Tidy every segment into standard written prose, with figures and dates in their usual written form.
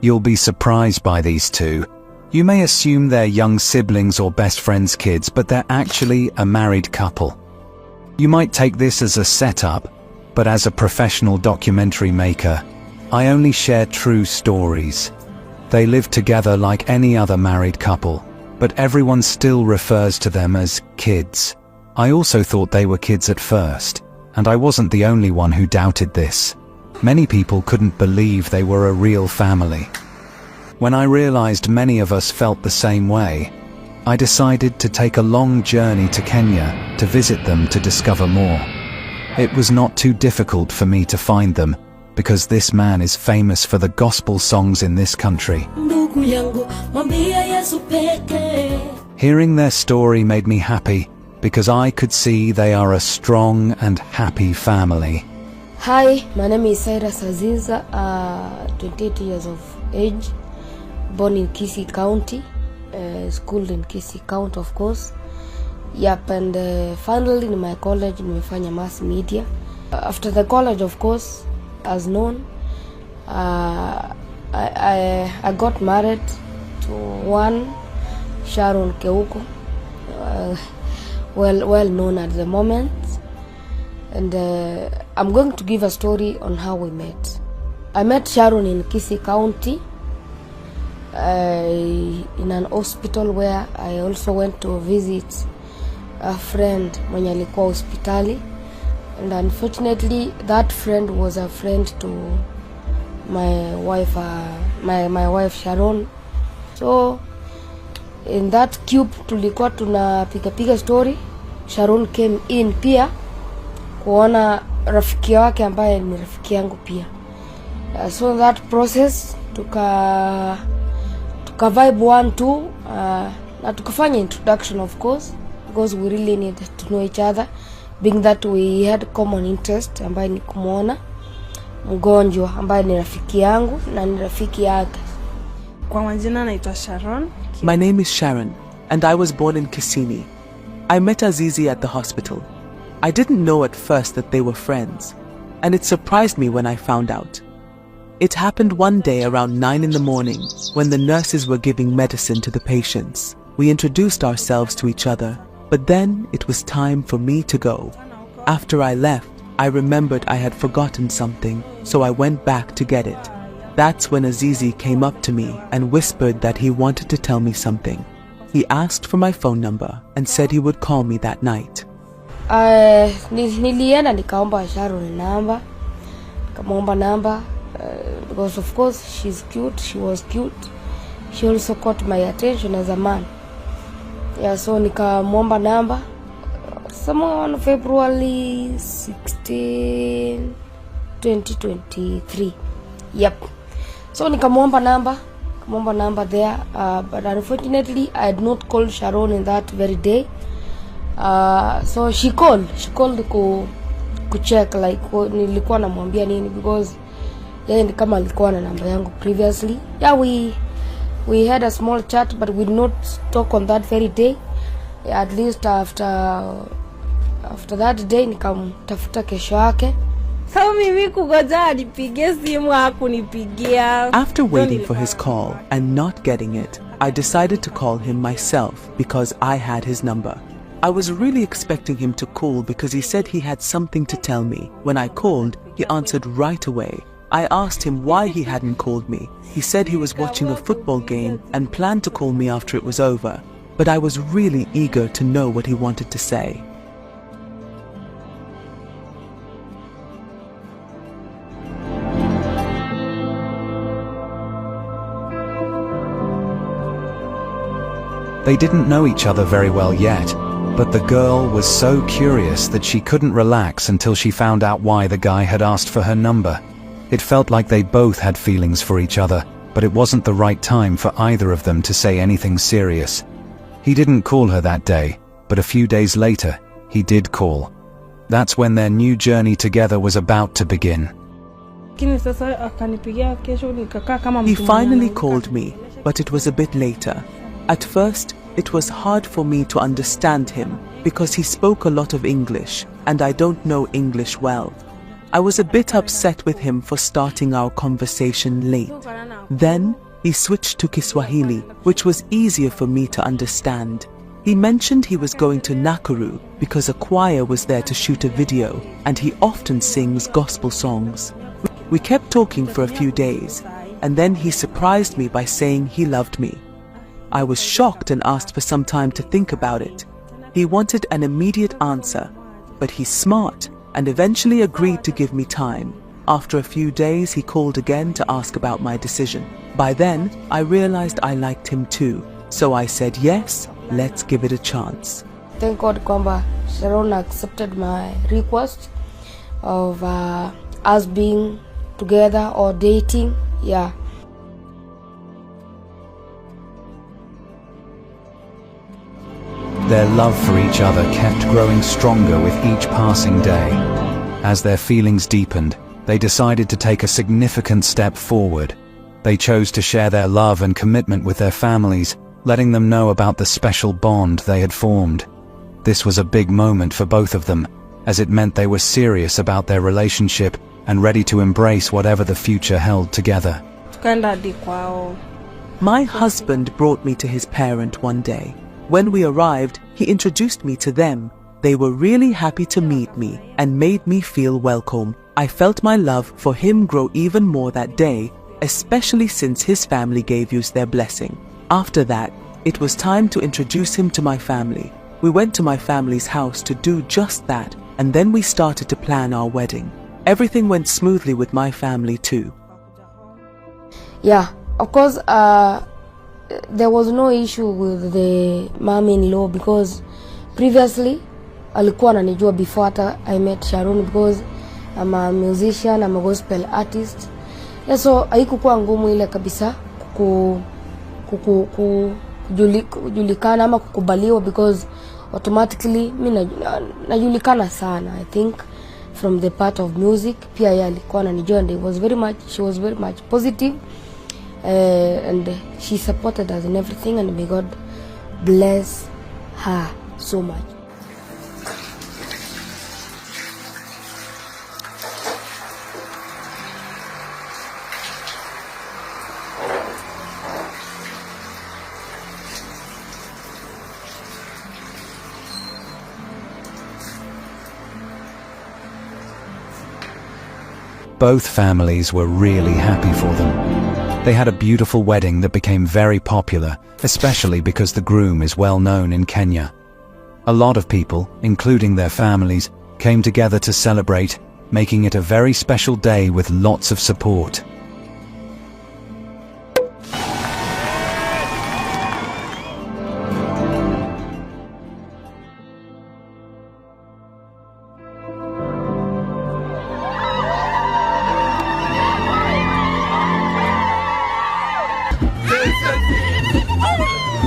You'll be surprised by these two. You may assume they're young siblings or best friends' kids, but they're actually a married couple. You might take this as a setup, but as a professional documentary maker, I only share true stories. They live together like any other married couple, but everyone still refers to them as kids. I also thought they were kids at first, and I wasn't the only one who doubted this. Many people couldn't believe they were a real family. When I realized many of us felt the same way, I decided to take a long journey to Kenya to visit them to discover more. It was not too difficult for me to find them, because this man is famous for the gospel songs in this country. Hearing their story made me happy, because I could see they are a strong and happy family. Hi, my name is Cyrus Aziza, 28 years of age, born in Kisii County, schooled in Kisii County of course. Yep, and finally in my college nimefanya mass media. After the college of course, as known, I got married to one Sharon Keuko, well known at the moment. And I'm going to give a story on how we met. I met Sharon in Kisii County, in an hospital where I also went to visit a friend mwenye alikuwa hospitali, and unfortunately that friend was a friend to my wife, my wife Sharon. So in that cube tulikuwa tunapiga story. Sharon came in pia kuona rafiki wake ambaye ni rafiki yangu pia. So that process tuka vibe 1-2, na tukafanya introduction of course, because we really need to know each other, being that we had common interest ambaye ni kumuona mgonjwa ambaye ni rafiki yangu na ni rafiki yake. Kwa majina naitwa Sharon. My name is Sharon, and I was born in Kisii. I met Azizi at the hospital. I didn't know at first that they were friends, and it surprised me when I found out. It happened one day around 9 in the morning when the nurses were giving medicine to the patients. We introduced ourselves to each other, but then it was time for me to go. After I left, I remembered I had forgotten something, so I went back to get it. That's when Azizi came up to me and whispered that he wanted to tell me something. He asked for my phone number and said he would call me that night. Nilienda nikaomba Sharon number, nikamwomba number, because of course she's cute, she was cute. She also caught my attention as a man. Yeah, so nikamwomba number, somewhere on February 16, 2023. Yep. So nikamwomba number there, but unfortunately I had not called Sharon in that very day. So she called ku check like nilikuwa namwambia nini, because yeye ni kama alikuwa na namba yangu previously. Yeah, we had a small chat, but we did not talk on that very day. Yeah, at least after that day nikamtafuta kesho yake. So mimi kugoja anipigie simu hakunipigia. After waiting for his call and not getting it, I decided to call him myself because I had his number. I was really expecting him to call because he said he had something to tell me. When I called, he answered right away. I asked him why he hadn't called me. He said he was watching a football game and planned to call me after it was over. But I was really eager to know what he wanted to say. They didn't know each other very well yet, but the girl was so curious that she couldn't relax until she found out why the guy had asked for her number. It felt like they both had feelings for each other, but it wasn't the right time for either of them to say anything serious. He didn't call her that day, but a few days later, he did call. That's when their new journey together was about to begin. He finally called me, but it was a bit later. At first, it was hard for me to understand him because he spoke a lot of English and I don't know English well. I was a bit upset with him for starting our conversation late. Then, he switched to Kiswahili, which was easier for me to understand. He mentioned he was going to Nakuru because a choir was there to shoot a video, and he often sings gospel songs. We kept talking for a few days, and then he surprised me by saying he loved me. I was shocked and asked for some time to think about it. He wanted an immediate answer, but he's smart and eventually agreed to give me time. After a few days, he called again to ask about my decision. By then, I realized I liked him too, so I said yes, let's give it a chance. Thank God kwamba Sharon accepted my request of us being together or dating. Yeah. Their love for each other kept growing stronger with each passing day. As their feelings deepened, they decided to take a significant step forward. They chose to share their love and commitment with their families, letting them know about the special bond they had formed. This was a big moment for both of them, as it meant they were serious about their relationship and ready to embrace whatever the future held together. Tukaenda hadi kwao. My husband brought me to his parent one day. When we arrived, he introduced me to them. They were really happy to meet me and made me feel welcome. I felt my love for him grow even more that day, especially since his family gave us their blessing. After that, it was time to introduce him to my family. We went to my family's house to do just that, and then we started to plan our wedding. Everything went smoothly with my family too. Yeah, of course, there was no issue with the mom-in-law because previously alikuwa ananijua before hata I met Sharon because I'm a musician, I'm a gospel artist. Yeah, so haikukuwa ngumu ile kabisa kujulikana ama kukubaliwa because automatically mimi najulikana sana, I think, from the part of music. Pia yeye alikuwa ananijua and she was very much positive. And she supported us in everything, and may God bless her so much. Both families were really happy for them. They had a beautiful wedding that became very popular, especially because the groom is well known in Kenya. A lot of people, including their families, came together to celebrate, making it a very special day with lots of support.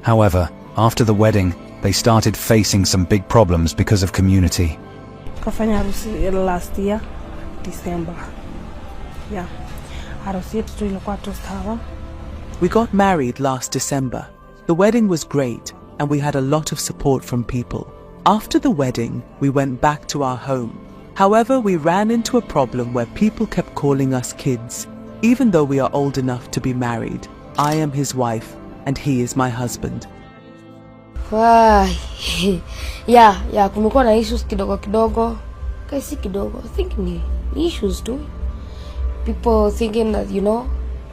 However, after the wedding, they started facing some big problems because of community. Tukafanya harusi last year December. Yeah. Harusi yetu tu ilikuwa tu sawa. We got married last December. The wedding was great and we had a lot of support from people. After the wedding, we went back to our home. However, we ran into a problem where people kept calling us kids, even though we are old enough to be married. I am his wife and he is my husband. Yeah, kumekuwa na issues kidogo. Kasi kidogo. I think ni issues too. People thinking that,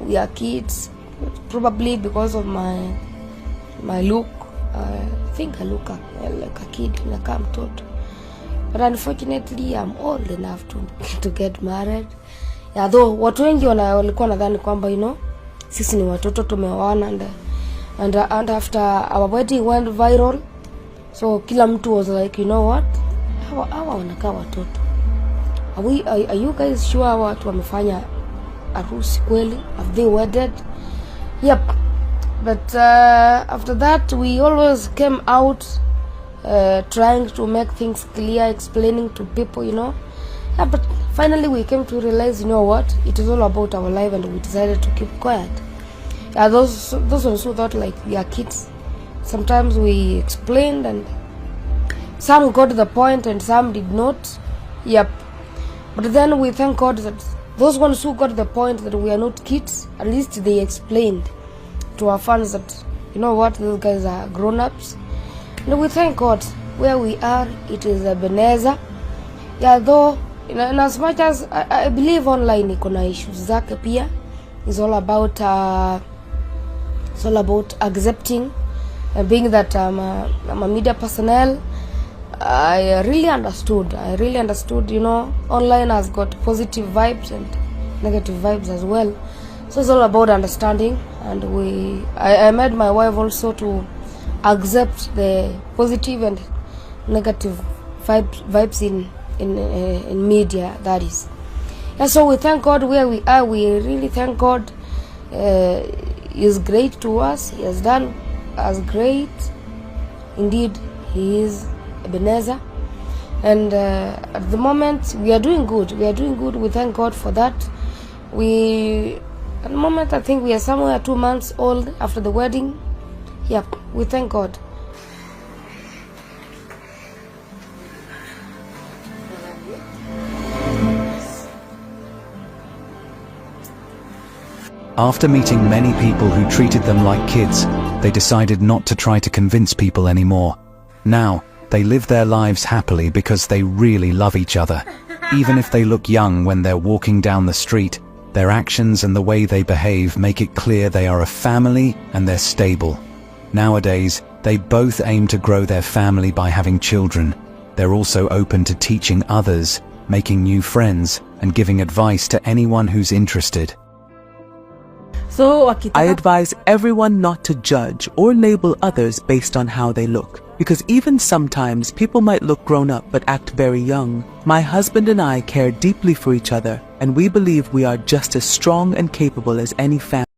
we are kids, probably because of my look. I think I look like a kid, nakaa mtoto. But unfortunately, I'm old enough to get married. Yeah, though watu wengi walikuwa nadhani kwamba, sisi ni watoto tumeoana and after our wedding went viral, so kila mtu was like, you know what, hawa wanakaa watoto. Are you guys sure watu wamefanya harusi kweli? Have they wedded? Yep. But after that, we always came out trying to make things clear, explaining to people, Yeah, but finally we came to realize, you know what, it is all about our life, and we decided to keep quiet. Yeah, those ones who thought like we are kids, sometimes we explained and some got to the point and some did not. Yep. But then we thank God that those ones who got the point that we are not kids, at least they explained to our fans that, you know what, these guys are grown-ups. And we thank God where we are. It is Ebenezer. Yeah, though in as much as I believe online iko na issues zake pia. It's all about accepting, being that I'm a media personnel. I really understood, you know, online has got positive vibes and negative vibes as well. So it's all about understanding, and I made my wife also to accept the positive and negative vibes in media, that is. And so we thank God where we are. We really thank God. He is great to us. He has done us great. Indeed, He is Ebenezer. And at the moment, we are doing good. We thank God for that. At the moment, I think we are somewhere 2 months old after the wedding. Yep, we thank God. After meeting many people who treated them like kids, they decided not to try to convince people anymore. Now, they live their lives happily because they really love each other. Even if they look young when they're walking down the street, their actions and the way they behave make it clear they are a family and they're stable. Nowadays, they both aim to grow their family by having children. They're also open to teaching others, making new friends, and giving advice to anyone who's interested. So I advise everyone not to judge or label others based on how they look, because even sometimes people might look grown up but act very young. My husband and I care deeply for each other, and we believe we are just as strong and capable as any family.